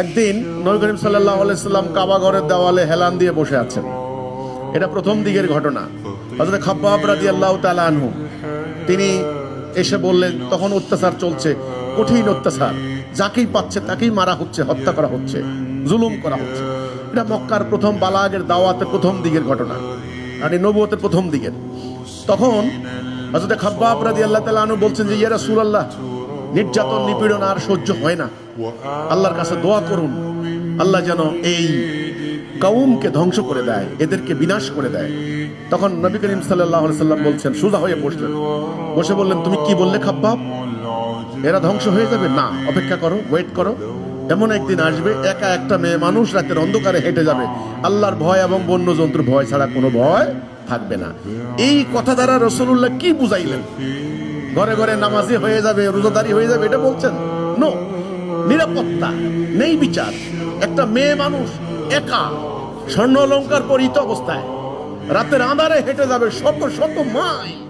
একদিন নবী করিম সাল্লাল্লাহু আলাইহি সাল্লাম কাবা ঘরের দেওয়ালে হেলান দিয়ে বসে আছেন। এটা প্রথম দিকের ঘটনা। হযরত খাব্বাব রাদিয়াল্লাহু তাআলা আনহু তিনি এসে বললেন, তখন অত্যাচার চলছে, কঠিন অত্যাচার, যাকেই পাচ্ছে তাকেই মারা হচ্ছে, হত্যা করা হচ্ছে, জুলুম করা হচ্ছে। এটা মক্কার প্রথম বালাগের দাওয়াতের প্রথম দিকের ঘটনা, আর এই নবুয়তের প্রথম দিকের। তখন হযরত খাব্বাব রাদিয়াল্লাহু তাআলা আনহু বলছেন যে, ইয়া রাসূলুল্লাহ, নির্যাতন নিপীড়ন আর সহ্য হয় না, আল্লাহর কাছে দোয়া করুন, আল্লাহ যেন এই কওমকে ধ্বংস করে দেয়, এদেরকে বিনাশ করে দেয়। তখন নবী করিম সাল্লাল্লাহু আলাইহি সাল্লাম বলছেন, সোজা হয়ে বসলেন, বসে বললেন, তুমি কি বললে খাব্বাব? এরা ধ্বংস হয়ে যাবে? না, অপেক্ষা করো, ওয়েট করো। এমন একদিন আসবে, একা একটা মেয়ে মানুষ রাতের অন্ধকারে হেঁটে যাবে, আল্লাহর ভয় এবং বন্য জন্তুর ভয় ছাড়া কোনো ভয় থাকবে না। এই কথা দ্বারা রাসূলুল্লাহ কি বুঝাইলেন? ঘরে ঘরে নামাজি হয়ে যাবে, রোজাদারি হয়ে যাবে, এটা বলছেন? নো, নিরাপত্তা নেই, বিচার। একটা মেয়ে মানুষ একা স্বর্ণ অলংকার পরিহিত অবস্থায় রাতের আঁধারে হেঁটে যাবে শত শত মাইল।